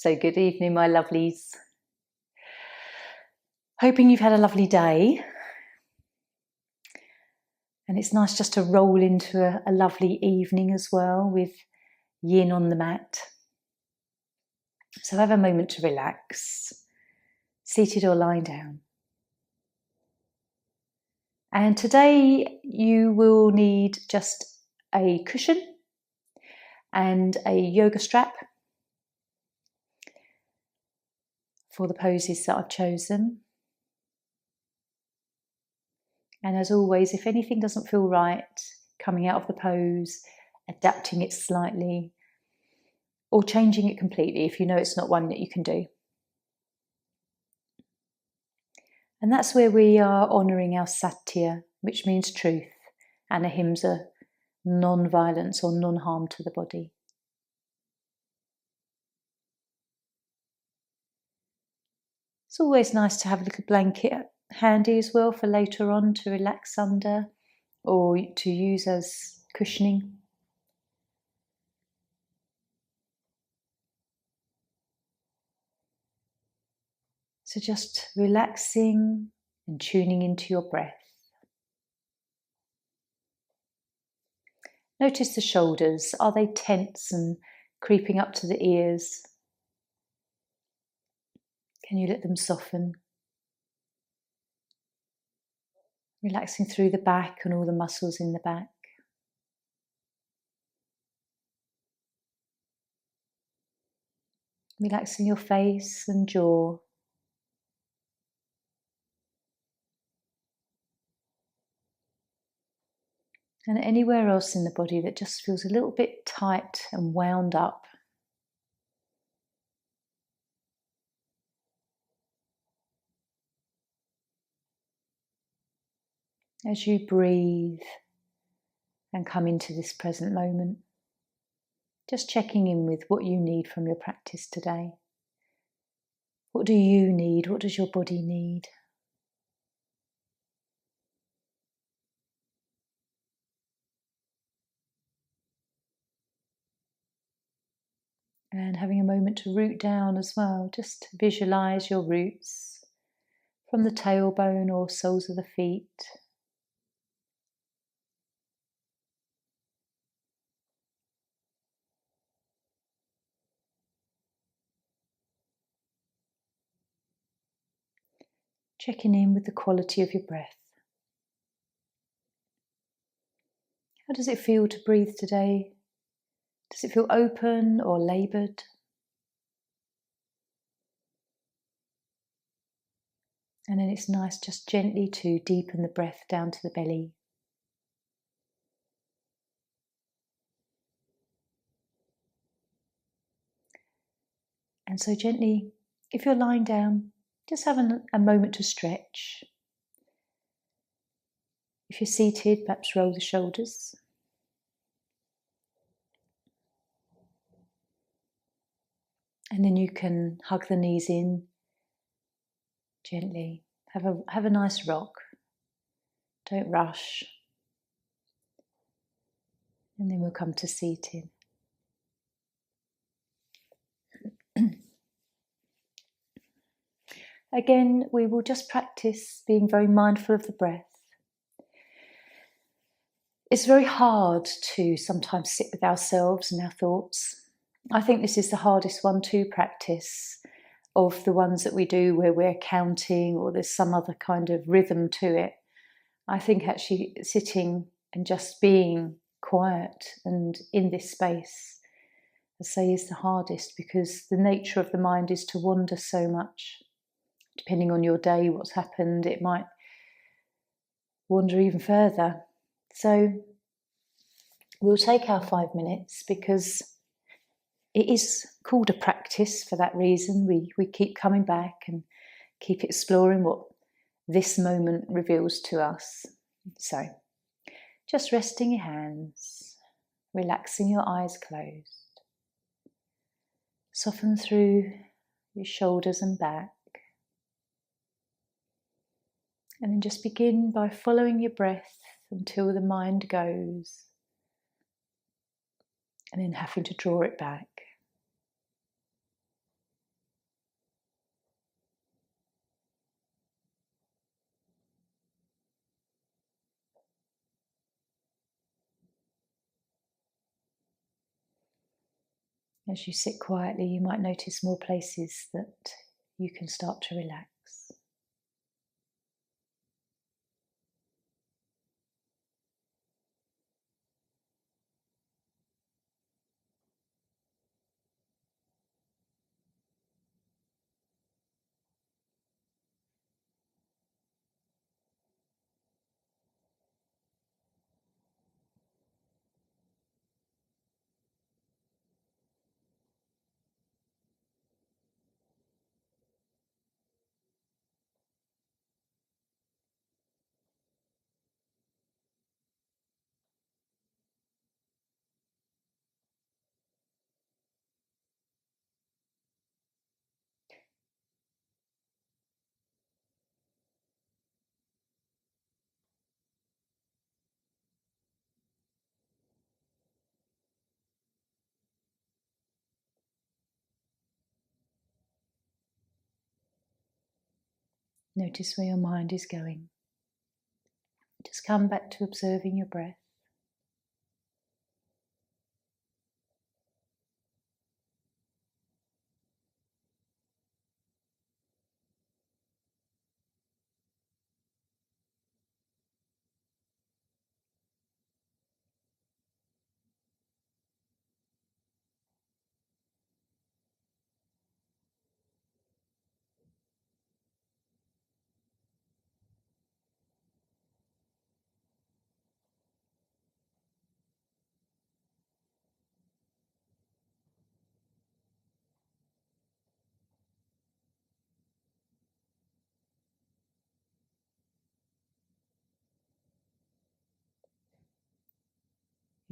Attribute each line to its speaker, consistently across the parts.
Speaker 1: So good evening, my lovelies. Hoping you've had a lovely day. And it's nice just to roll into a lovely evening as well with yin on the mat. So have a moment to relax, seated or lying down. And today you will need just a cushion and a yoga strap for the poses that I've chosen. And as always, if anything doesn't feel right, coming out of the pose, adapting it slightly, or changing it completely if you know it's not one that you can do. And that's where we are honouring our satya, which means truth, and ahimsa, non-violence or non-harm to the body. It's always nice to have a little blanket handy as well for later on to relax under or to use as cushioning. So just relaxing and tuning into your breath. Notice the shoulders. Are they tense and creeping up to the ears? Can you let them soften? Relaxing through the back and all the muscles in the back. Relaxing your face and jaw. And anywhere else in the body that just feels a little bit tight and wound up. As you breathe and come into this present moment, just checking in with what you need from your practice today. What do you need? What does your body need? And having a moment to root down as well. Just visualize your roots from the tailbone or soles of the feet. Checking in with the quality of your breath. How does it feel to breathe today? Does it feel open or laboured? And then it's nice just gently to deepen the breath down to the belly. And so gently, if you're lying down, just have a moment to stretch. If you're seated, perhaps roll the shoulders. And then you can hug the knees in gently. Have a nice rock. Don't rush. And then we'll come to seated. Again, we will just practice being very mindful of the breath. It's very hard to sometimes sit with ourselves and our thoughts. I think this is the hardest one to practice of the ones that we do where we're counting or there's some other kind of rhythm to it. I think actually sitting and just being quiet and in this space, I say, is the hardest because the nature of the mind is to wander so much. Depending on your day, what's happened, it might wander even further. So we'll take our 5 minutes because it is called a practice for that reason. We keep coming back and keep exploring what this moment reveals to us. So just resting your hands, relaxing your eyes closed. Soften through your shoulders and back. And then just begin by following your breath until the mind goes. And then having to draw it back. As you sit quietly, you might notice more places that you can start to relax. Notice where your mind is going. Just come back to observing your breath.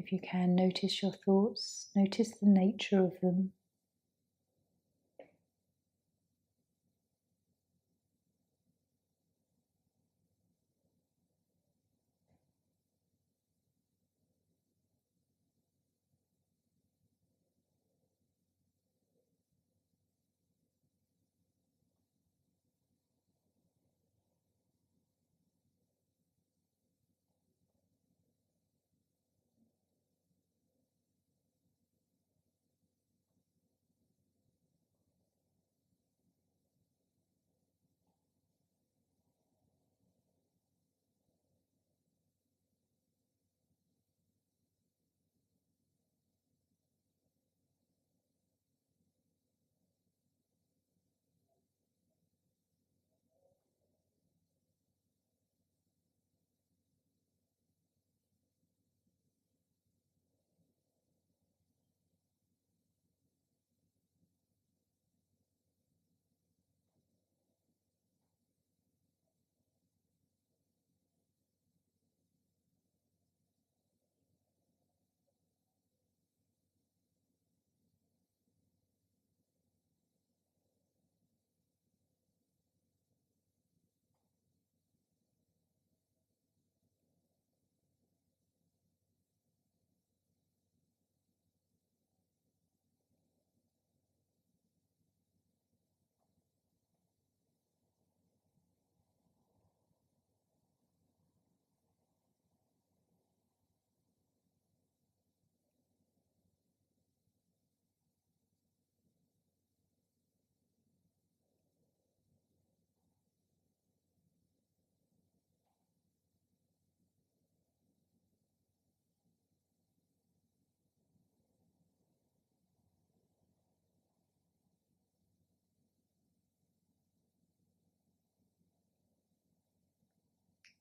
Speaker 1: If you can, notice your thoughts, notice the nature of them.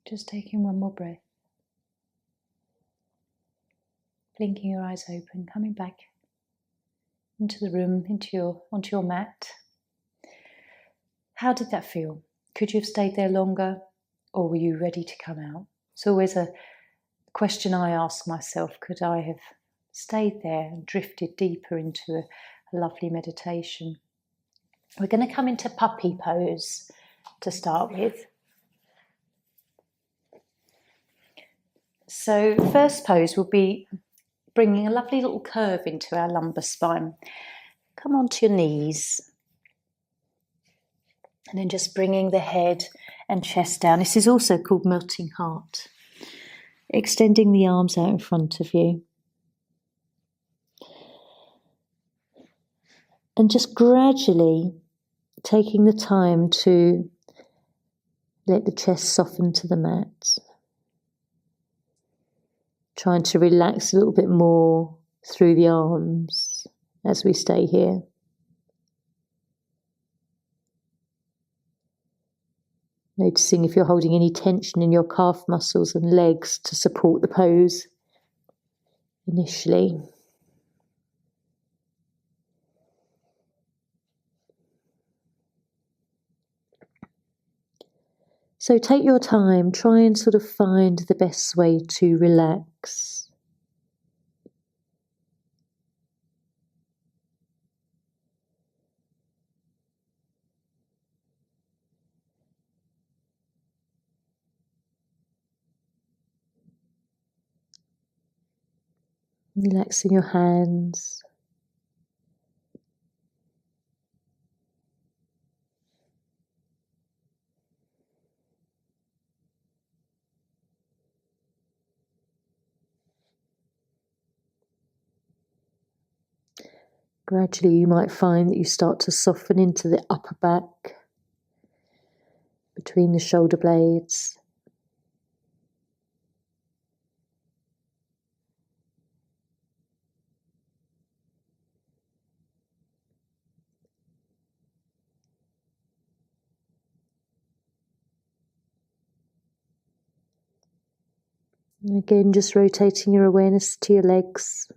Speaker 1: Just taking one more breath. Blinking your eyes open, coming back into the room, onto your mat. How did that feel? Could you have stayed there longer, or were you ready to come out? It's always a question I ask myself. Could I have stayed there and drifted deeper into a lovely meditation? We're going to come into puppy pose to start with. So first pose will be bringing a lovely little curve into our lumbar spine. Come onto your knees. And then just bringing the head and chest down. This is also called melting heart. Extending the arms out in front of you. And just gradually taking the time to let the chest soften to the mat. Trying to relax a little bit more through the arms as we stay here. Noticing if you're holding any tension in your calf muscles and legs to support the pose initially. So take your time, try and sort of find the best way to relax. Relaxing your hands. Gradually you might find that you start to soften into the upper back, between the shoulder blades. And again, just rotating your awareness to your legs.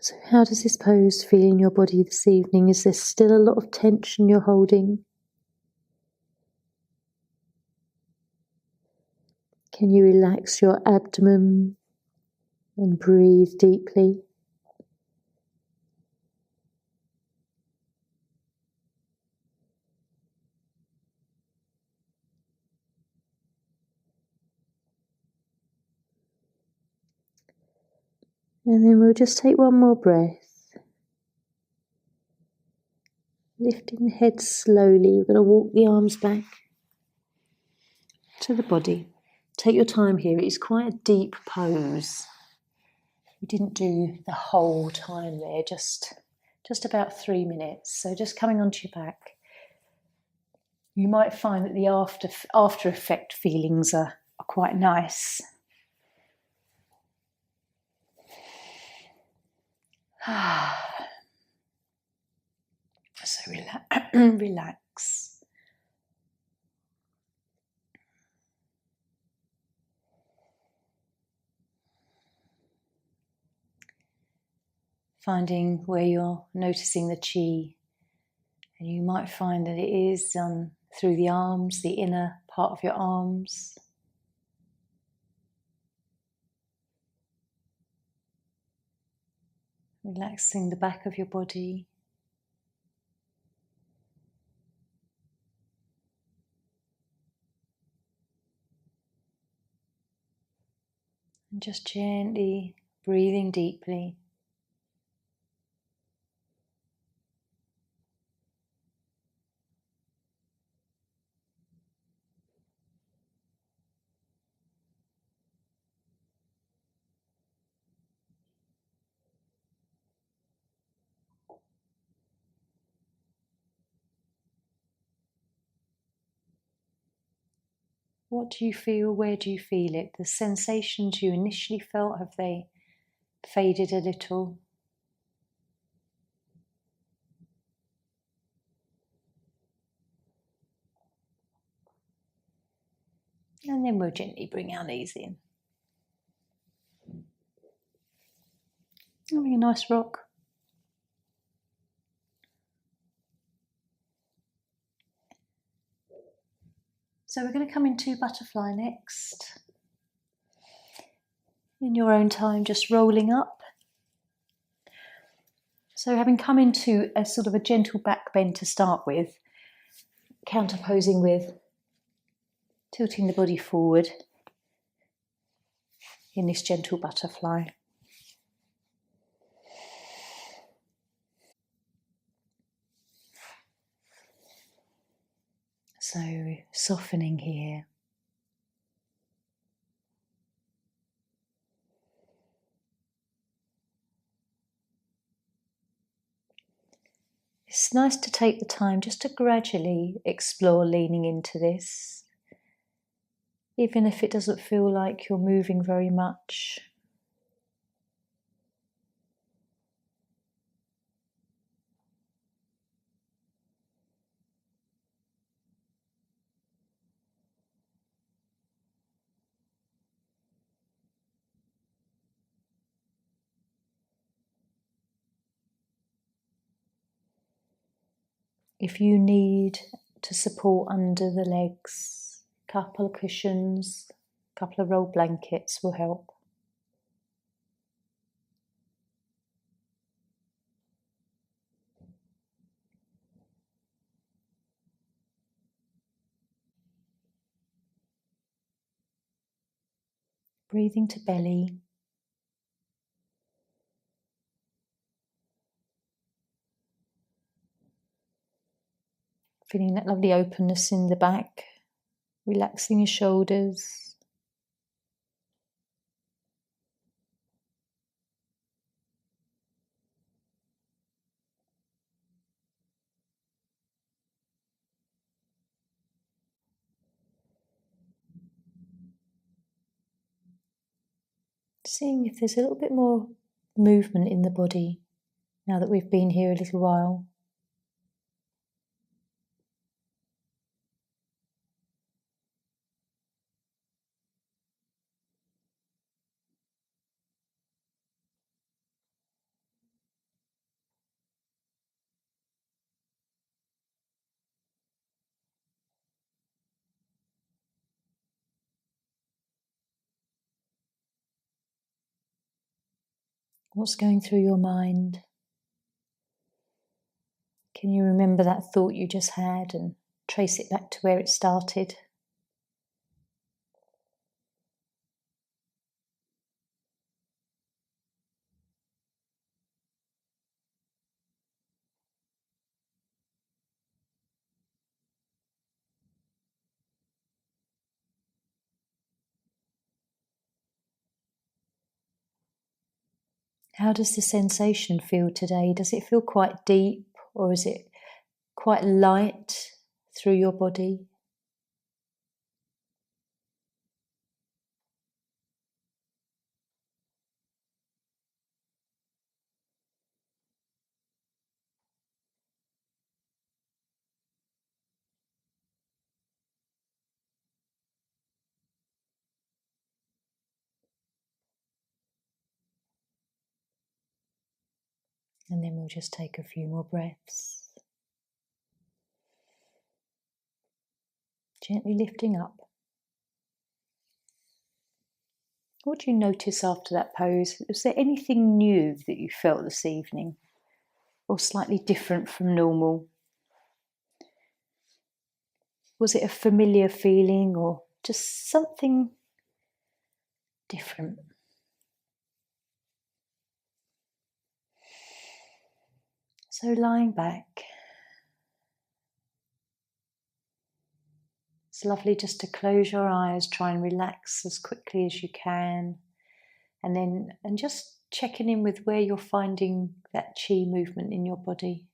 Speaker 1: So how does this pose feel in your body this evening? Is there still a lot of tension you're holding? Can you relax your abdomen and breathe deeply? And then we'll just take one more breath. Lifting the head slowly, we're going to walk the arms back to the body. Take your time here, it is quite a deep pose. We didn't do the whole time there, just about 3 minutes. So just coming onto your back. You might find that the after effect feelings are quite nice. So relax. Finding where you're noticing the chi. And you might find that it is through the arms, the inner part of your arms. Relaxing the back of your body. And just gently breathing deeply. What do you feel? Where do you feel it? The sensations you initially felt, have they faded a little? And then we'll gently bring our knees in. Having a nice rock. So we're going to come into butterfly next. In your own time, just rolling up. So having come into a sort of a gentle back bend to start with, counterposing with Tilting the body forward in this gentle butterfly. So softening here. It's nice to take the time just to gradually explore leaning into this, even if it doesn't feel like you're moving very much. If you need to support under the legs, a couple of cushions, a couple of rolled blankets will help. Breathing to belly. Feeling that lovely openness in the back, relaxing your shoulders. Seeing if there's a little bit more movement in the body now that we've been here a little while. What's going through your mind? Can you remember that thought you just had and trace it back to where it started? How does the sensation feel today? Does it feel quite deep, or is it quite light through your body? And then we'll just take a few more breaths. Gently lifting up. What do you notice after that pose? Was there anything new that you felt this evening, or slightly different from normal? Was it a familiar feeling or just something different? So lying back, it's lovely just to close your eyes, try and relax as quickly as you can, and just checking in with where you're finding that chi movement in your body.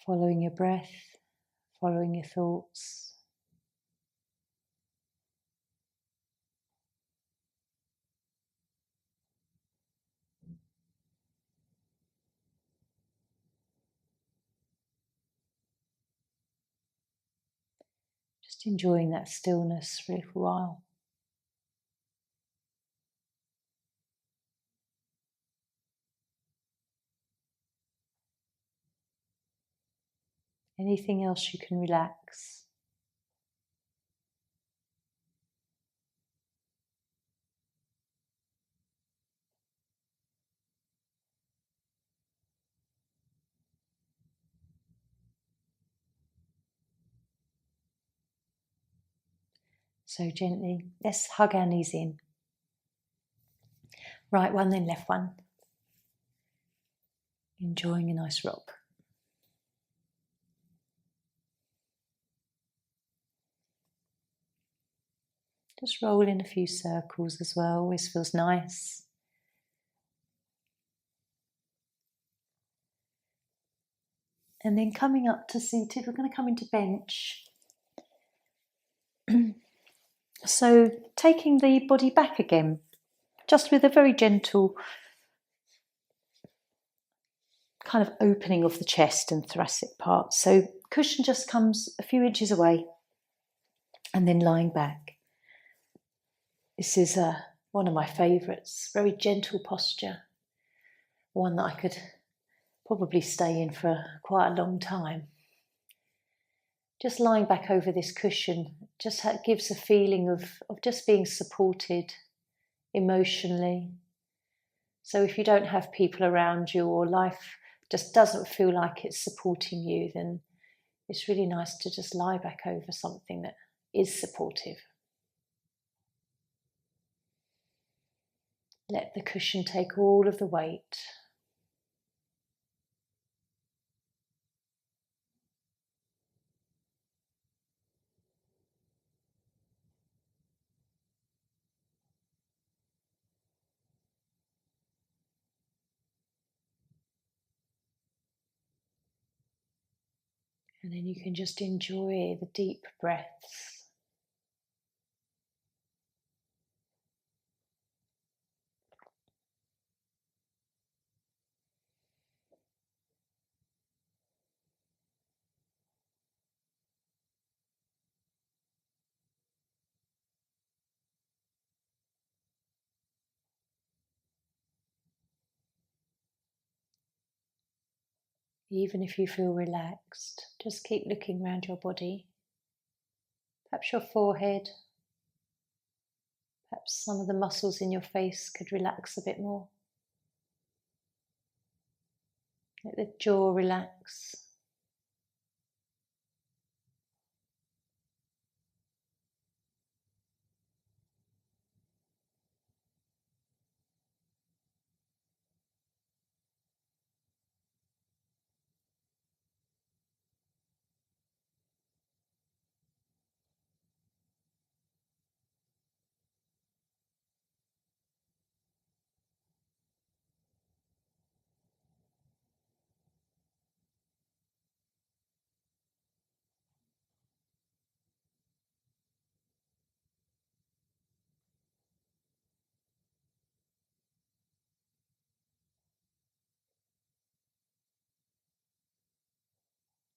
Speaker 1: Following your breath, following your thoughts. Just enjoying that stillness for a little while. Anything else you can relax? So gently, let's hug our knees in. Right one, then left one. Enjoying a nice rock. Just roll in a few circles as well, always feels nice. And then coming up to seated, we're going to come into bench. So taking the body back again, just with a very gentle kind of opening of the chest and thoracic part. So cushion just comes a few inches away and then lying back. This is one of my favourites, very gentle posture, one that I could probably stay in for quite a long time. Just lying back over this cushion just gives a feeling of just being supported emotionally. So if you don't have people around you or life just doesn't feel like it's supporting you, then it's really nice to just lie back over something that is supportive. Let the cushion take all of the weight. And then you can just enjoy the deep breaths. Even if you feel relaxed, just keep looking around your body. Perhaps your forehead, perhaps some of the muscles in your face could relax a bit more. Let the jaw relax.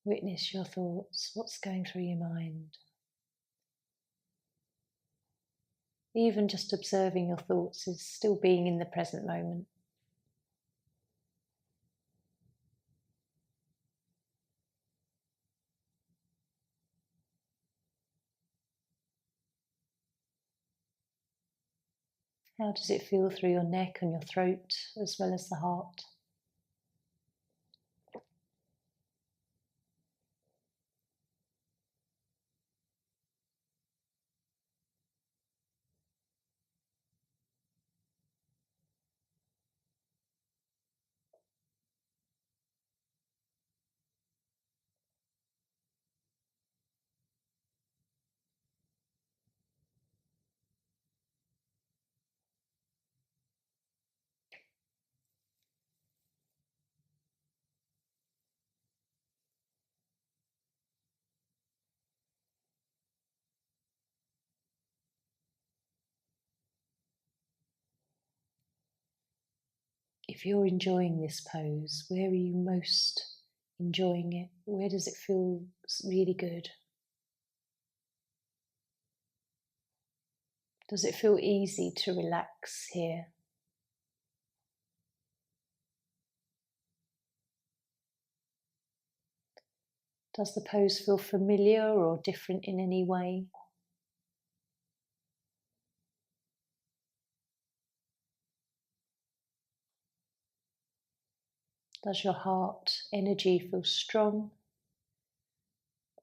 Speaker 1: Witness your thoughts, what's going through your mind. Even just observing your thoughts is still being in the present moment. How does it feel through your neck and your throat as well as the heart? If you're enjoying this pose, where are you most enjoying it? Where does it feel really good? Does it feel easy to relax here? Does the pose feel familiar or different in any way? Does your heart energy feel strong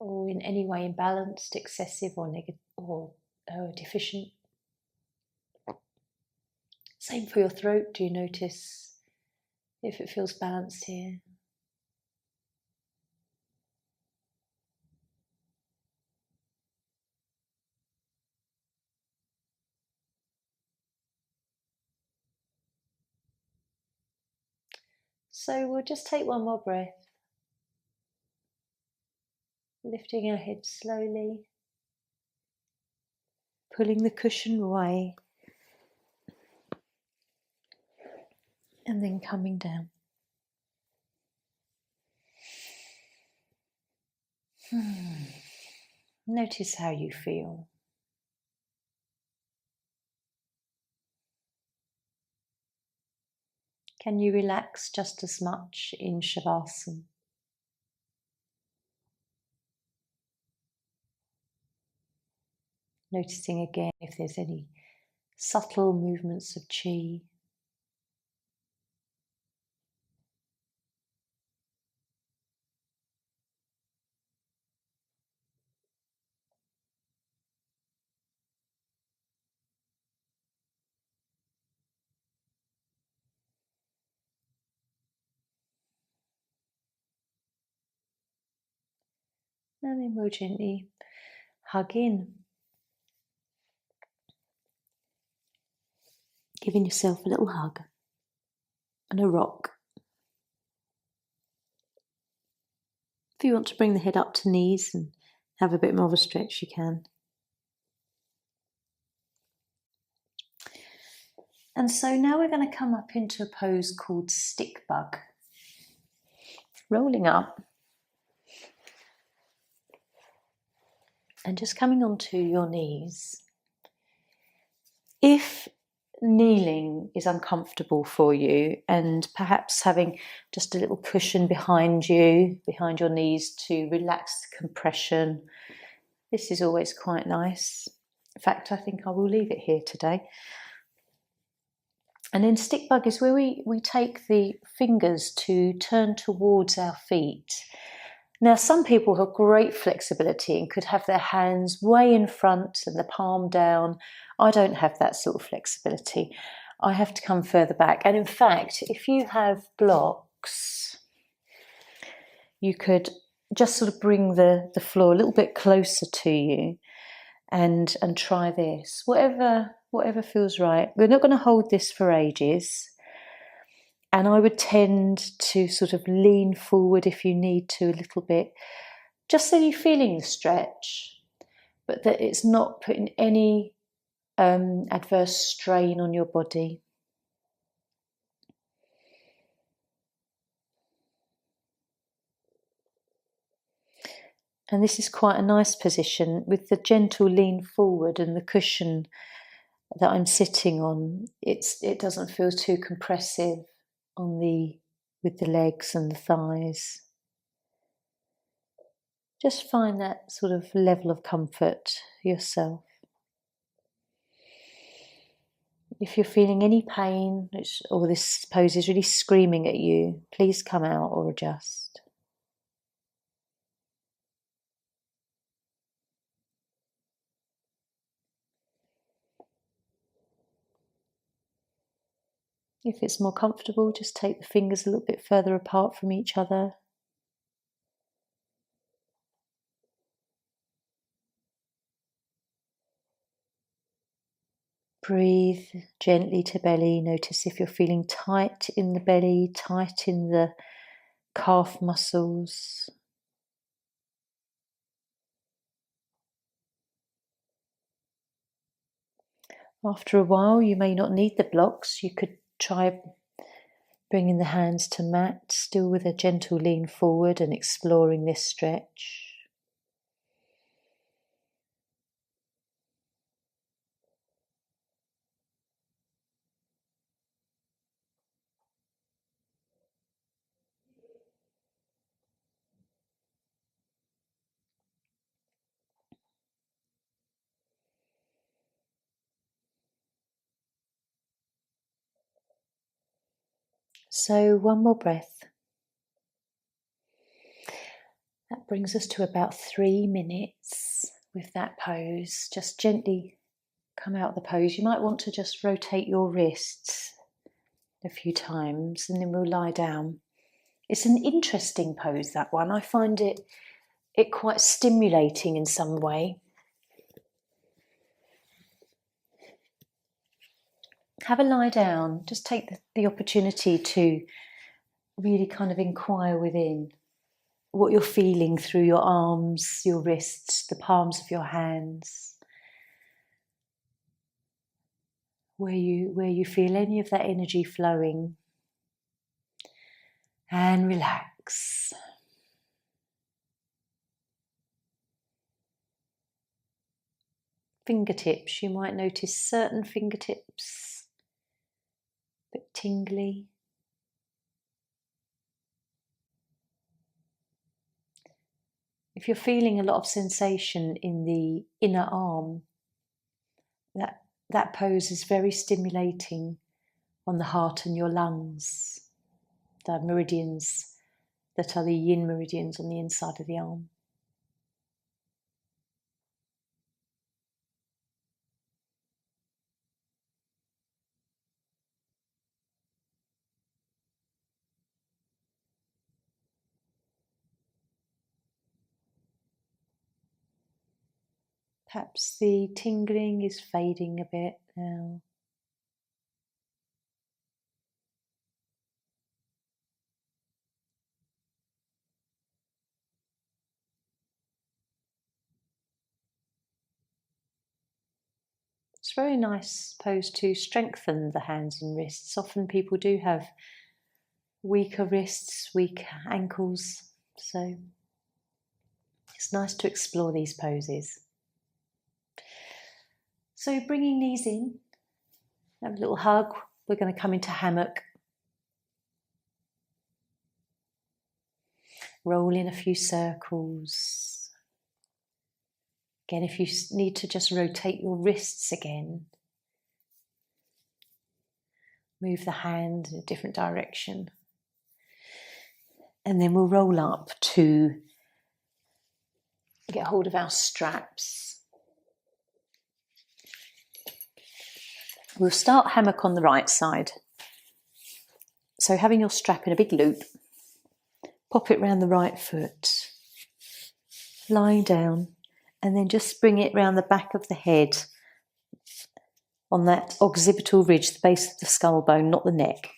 Speaker 1: or in any way imbalanced, excessive or negative or deficient. Same for your throat. Do you notice if it feels balanced here? So we'll just take one more breath, lifting our head slowly, pulling the cushion away, and then coming down. Notice how you feel. Can you relax just as much in Shavasana? Noticing again if there's any subtle movements of chi. And then we'll gently hug in, giving yourself a little hug and a rock. If you want to bring the head up to knees and have a bit more of a stretch, you can. And so now we're going to come up into a pose called stick bug. Rolling up and just coming onto your knees. If kneeling is uncomfortable for you, and perhaps having just a little cushion behind you, behind your knees to relax the compression, this is always quite nice. In fact, I think I will leave it here today. And then stick bug is where we take the fingers to turn towards our feet. Now, some people have great flexibility and could have their hands way in front and the palm down. I don't have that sort of flexibility. I have to come further back. And in fact, if you have blocks, you could just sort of bring the floor a little bit closer to you and try this. Whatever feels right. We're not going to hold this for ages. And I would tend to sort of lean forward if you need to a little bit, just so you're feeling the stretch, but that it's not putting any adverse strain on your body. And this is quite a nice position with the gentle lean forward and the cushion that I'm sitting on. It doesn't feel too compressive with the legs and the thighs. Just find that sort of level of comfort yourself. If you're feeling any pain or this pose is really screaming at you, please come out or adjust. If it's more comfortable, just take the fingers a little bit further apart from each other. Breathe gently to belly. Notice if you're feeling tight in the belly, tight in the calf muscles. After a while, you may not need the blocks. You could try bringing the hands to mat, still with a gentle lean forward and exploring this stretch. So one more breath. That brings us to about 3 minutes. with that pose. Just gently come out of the pose. You might want to just rotate your wrists a few times and then we'll lie down. It's an interesting pose, that one. I find it quite stimulating in some way. Have a lie down. Just take the opportunity to really kind of inquire within what you're feeling through your arms, your wrists, the palms of your hands. Where you feel any of that energy flowing. And relax. Fingertips, you might notice certain fingertips a bit tingly. If you're feeling a lot of sensation in the inner arm, that pose is very stimulating on the heart and your lungs, the meridians that are the yin meridians on the inside of the arm. Perhaps the tingling is fading a bit now. It's a very nice pose to strengthen the hands and wrists. Often people do have weaker wrists, weak ankles, so it's nice to explore these poses. So bringing these in, have a little hug. We're going to come into hammock. Roll in a few circles. Again, if you need to just rotate your wrists again, move the hand in a different direction. And then we'll roll up to get hold of our straps. We'll start hammock on the right side. So having your strap in a big loop, pop it round the right foot, lie down, and then just bring it round the back of the head on that occipital ridge, the base of the skull bone, not the neck.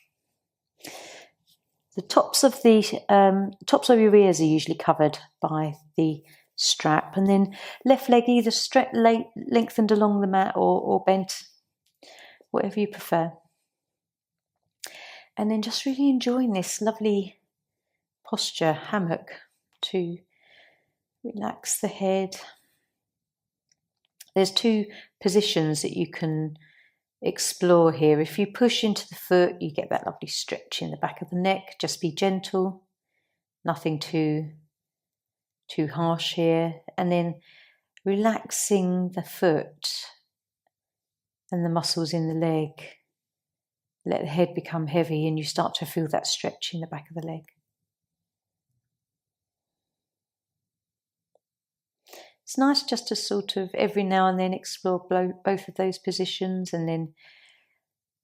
Speaker 1: The tops of your ears are usually covered by the strap, and then left leg either lengthened along the mat or bent, whatever you prefer. And then just really enjoying this lovely posture, hammock, to relax the head. There's two positions that you can explore here. If you push into the foot, you get that lovely stretch in the back of the neck. Just be gentle, nothing too harsh here. And then relaxing the foot and the muscles in the leg. Let the head become heavy and you start to feel that stretch in the back of the leg. It's nice just to sort of every now and then explore both of those positions and then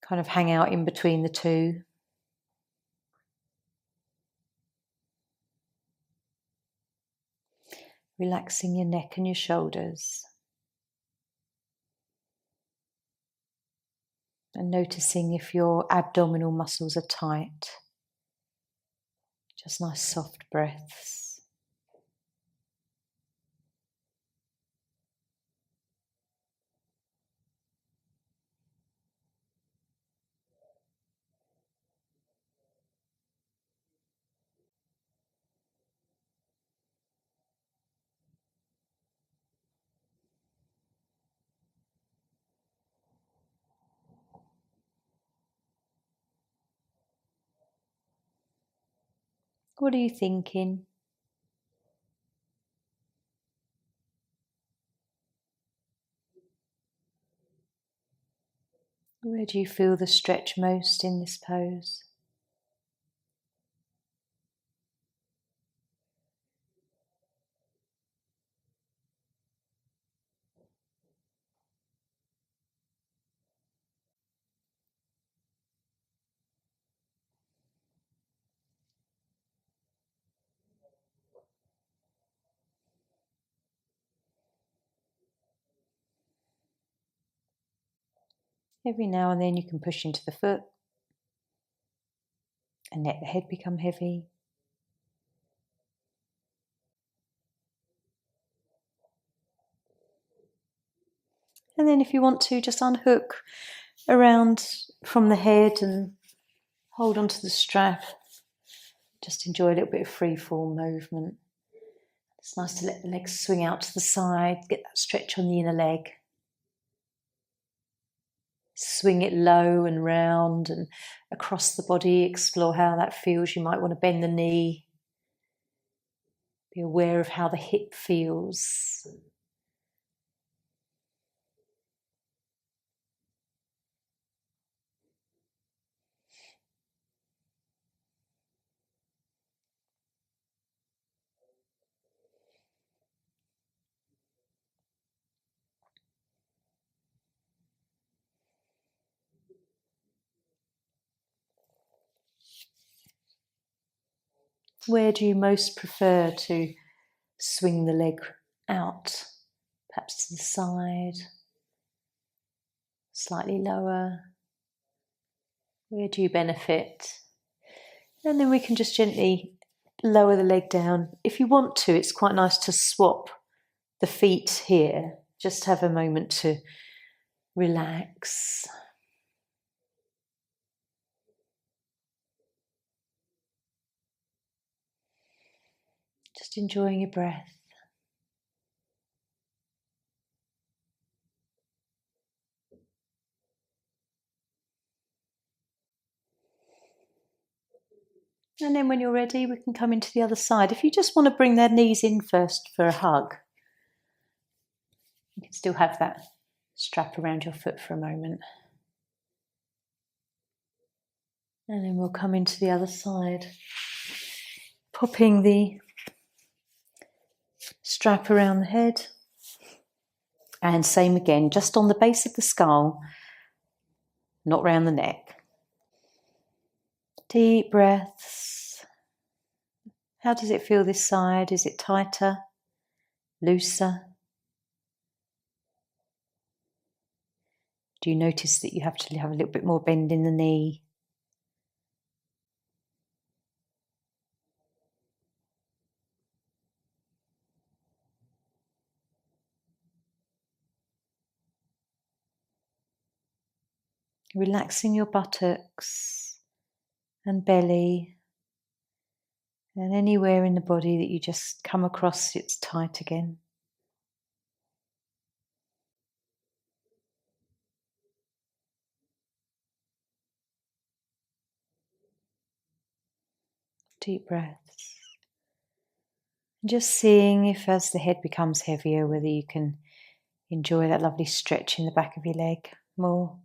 Speaker 1: kind of hang out in between the two. Relaxing your neck and your shoulders. And noticing if your abdominal muscles are tight. Just nice soft breaths. What are you thinking? Where do you feel the stretch most in this pose? Every now and then you can push into the foot and let the head become heavy. And then if you want to, just unhook around from the head and hold onto the strap. Just enjoy a little bit of free form movement. It's nice to let the legs swing out to the side, get that stretch on the inner leg. Swing it low and round and across the body, explore how that feels. You might want to bend the knee. Be aware of how the hip feels. Where do you most prefer to swing the leg out? Perhaps to the side, slightly lower. Where do you benefit? And then we can just gently lower the leg down. If you want to, it's quite nice to swap the feet here. Just have a moment to relax. Just enjoying your breath. And then when you're ready, we can come into the other side. If you just want to bring their knees in first for a hug, you can still have that strap around your foot for a moment. And then we'll come into the other side, popping the strap around the head. And same again, just on the base of the skull, not round the neck. Deep breaths. How does it feel this side? Is it tighter, looser? Do you notice that you have to have a little bit more bend in the knee? Relaxing your buttocks and belly, and anywhere in the body that you just come across it's tight again. Deep breaths. Just seeing if as the head becomes heavier, whether you can enjoy that lovely stretch in the back of your leg more.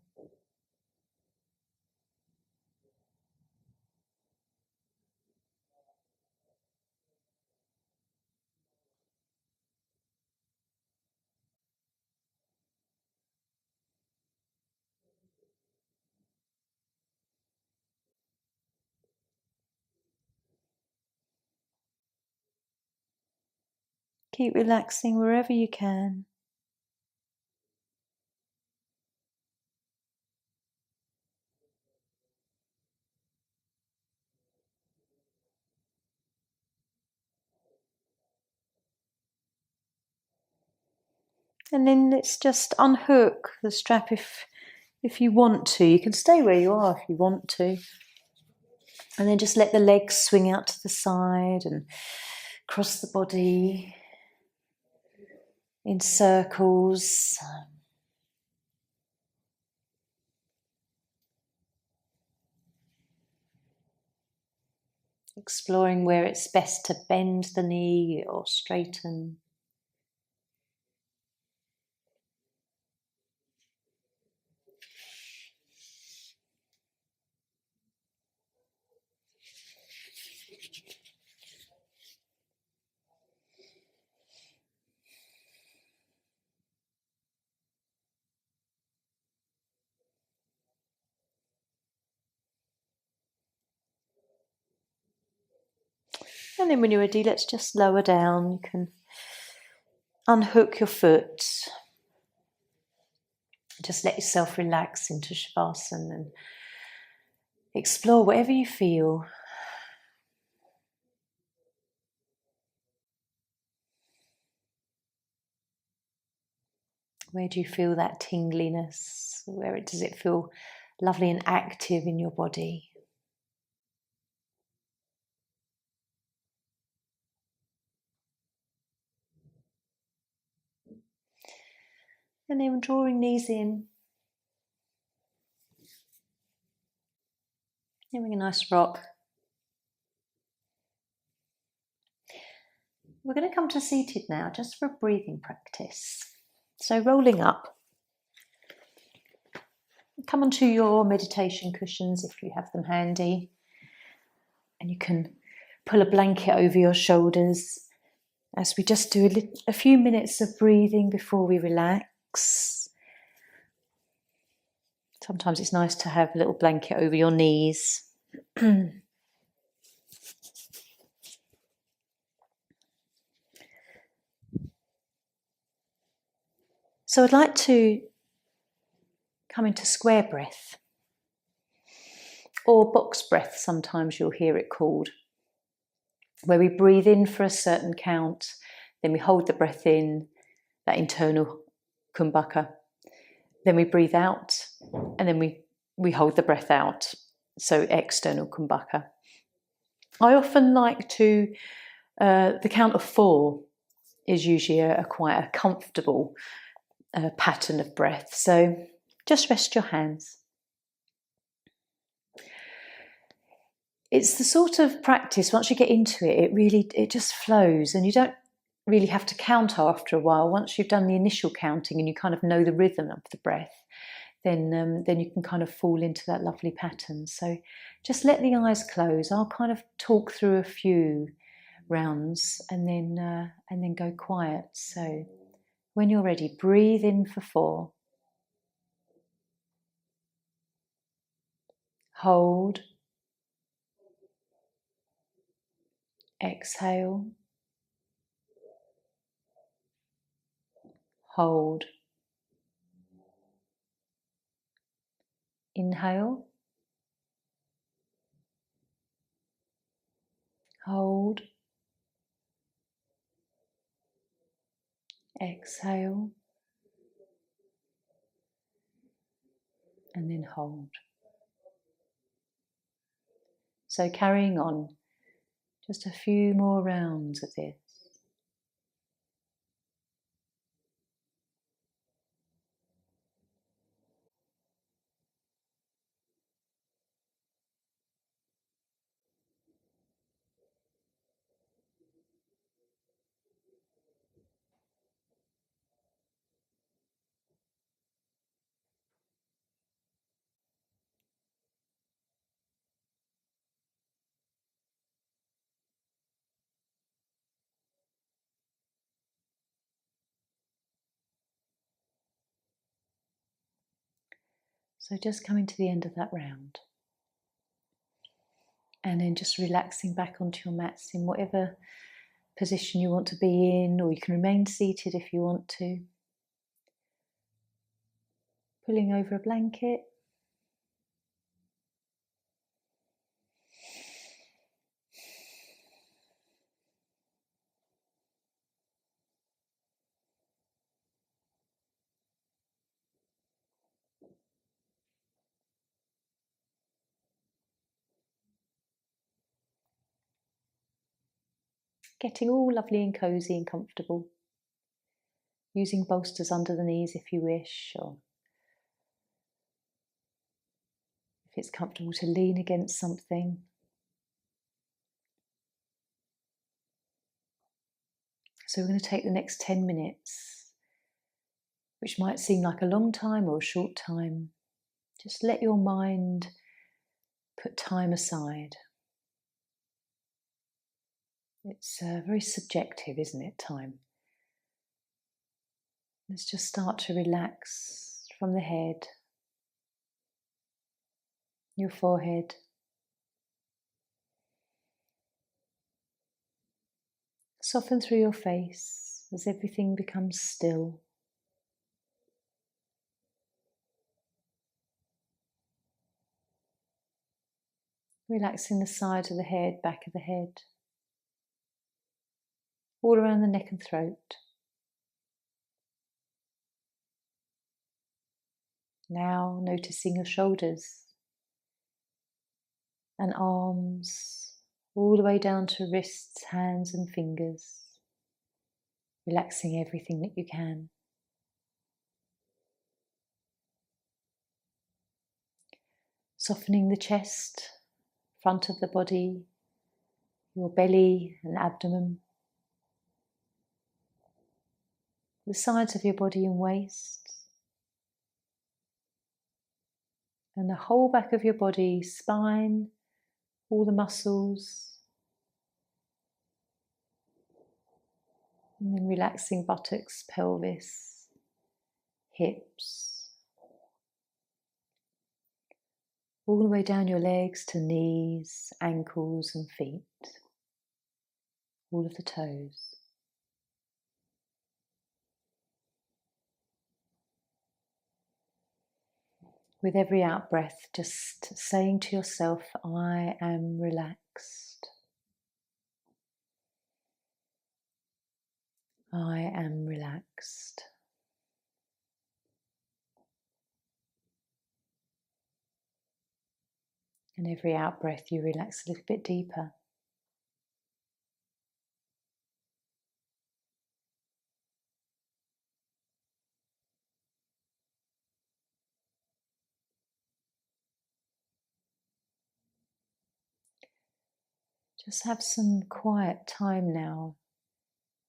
Speaker 1: Keep relaxing wherever you can. And then let's just unhook the strap if you want to. You can stay where you are if you want to. And then just let the legs swing out to the side and across the body in circles. Exploring where it's best to bend the knee or straighten. And then when you're ready, let's just lower down. You can unhook your foot. Just let yourself relax into Shavasana and explore whatever you feel. Where do you feel that tingliness? Does it feel lovely and active in your body? And then drawing knees in. Having a nice rock. We're going to come to seated now, just for a breathing practice. So rolling up. Come onto your meditation cushions if you have them handy. And you can pull a blanket over your shoulders as we just do a few minutes of breathing before we relax. Sometimes it's nice to have a little blanket over your knees. So I'd like to come into square breath, or box breath, sometimes you'll hear it called, where we breathe in for a certain count, then we hold the breath in, that internal kumbhaka, then we breathe out, and then we hold the breath out, so external kumbhaka. I often like to, the count of 4 is usually quite a comfortable pattern of breath, so just rest your hands. It's the sort of practice, once you get into it, it just flows, and you don't really have to count after a while. Once you've done the initial counting and you kind of know the rhythm of the breath, then you can kind of fall into that lovely pattern. So just let the eyes close. I'll kind of talk through a few rounds and then go quiet. So when you're ready, breathe in for 4. Hold. Exhale. Hold. Inhale. Hold. Exhale. And then hold. So carrying on, just a few more rounds of this. So just coming to the end of that round. And then just relaxing back onto your mats in whatever position you want to be in, or you can remain seated if you want to. Pulling over a blanket. Getting all lovely and cosy and comfortable. Using bolsters under the knees if you wish, or if it's comfortable to lean against something. So we're going to take the next 10 minutes, which might seem like a long time or a short time. Just let your mind put time aside. It's very subjective, isn't it, time? Let's just start to relax from the head, your forehead, soften through your face as everything becomes still. Relaxing the side of the head, back of the head, all around the neck and throat. Now noticing your shoulders and arms, all the way down to wrists, hands and fingers. Relaxing everything that you can. Softening the chest, front of the body, your belly and abdomen, the sides of your body and waist, and the whole back of your body, spine, all the muscles, and then relaxing buttocks, pelvis, hips, all the way down your legs to knees, ankles and feet, all of the toes. With every out breath, just saying to yourself, I am relaxed. I am relaxed. And every out breath, you relax a little bit deeper. Just have some quiet time now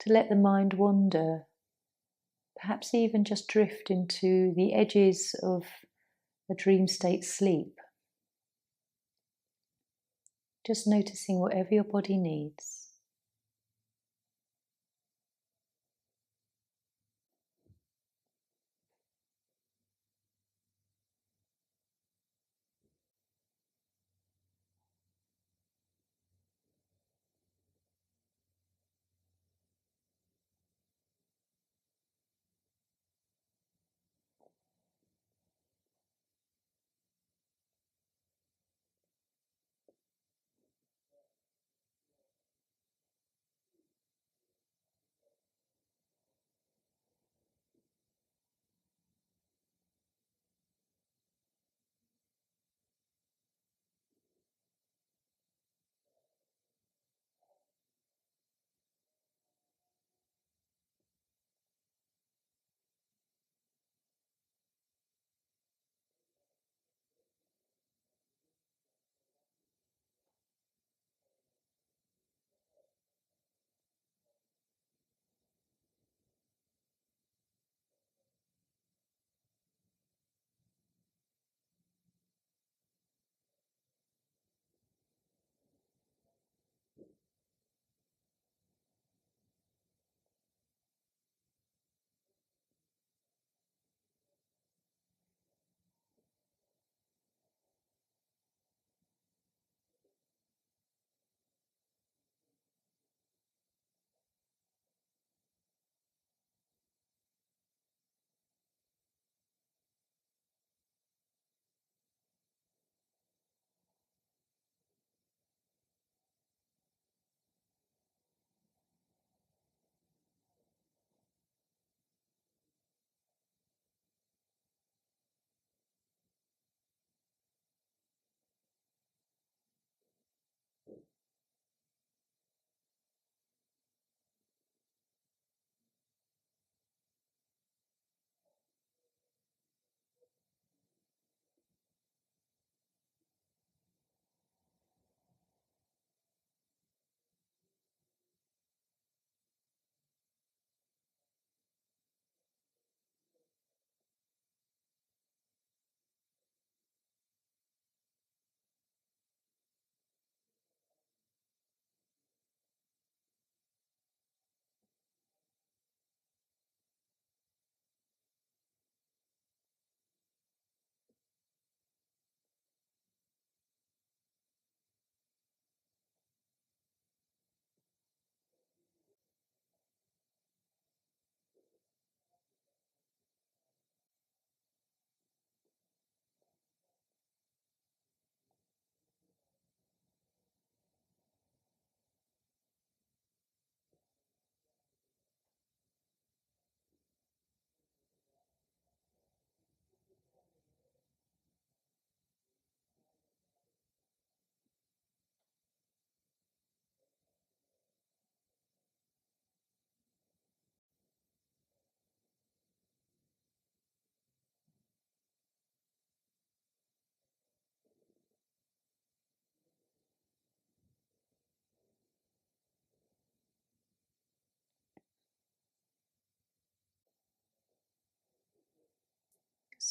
Speaker 1: to let the mind wander, perhaps even just drift into the edges of a dream state sleep. Just noticing whatever your body needs.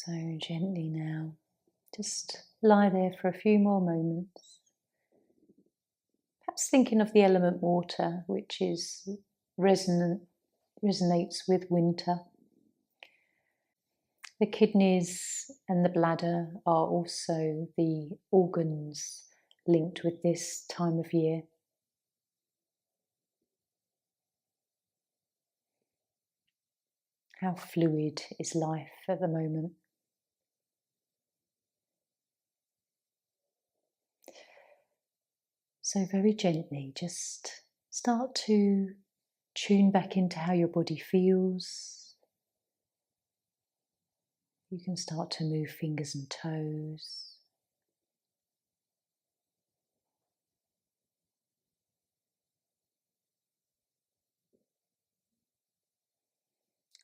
Speaker 1: So gently now, just lie there for a few more moments. Perhaps thinking of the element water, which is resonates with winter. The kidneys and the bladder are also the organs linked with this time of year. How fluid is life at the moment? So very gently, just start to tune back into how your body feels. You can start to move fingers and toes.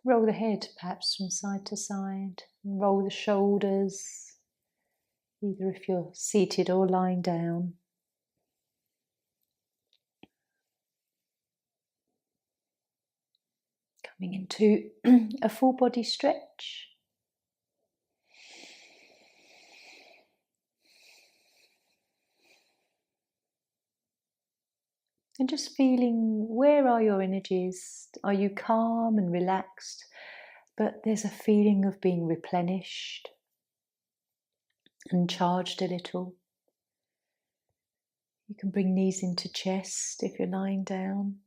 Speaker 1: Roll the head perhaps from side to side. Roll the shoulders, either if you're seated or lying down. Coming into a full body stretch. And just feeling, where are your energies? Are you calm and relaxed? But there's a feeling of being replenished and charged a little. You can bring knees into chest if you're lying down.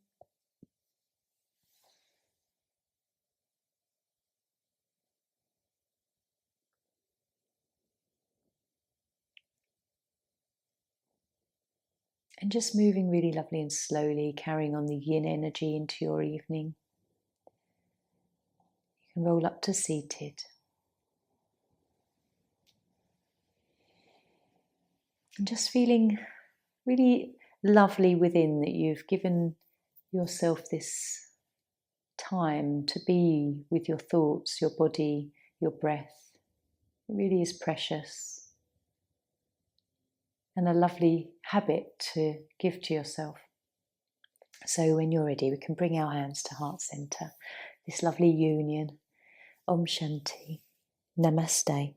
Speaker 1: And just moving really lovely and slowly, carrying on the yin energy into your evening. You can roll up to seated. And just feeling really lovely within that you've given yourself this time to be with your thoughts, your body, your breath. It really is precious and a lovely habit to give to yourself. So when you're ready, we can bring our hands to heart center, this lovely union. Om Shanti. Namaste.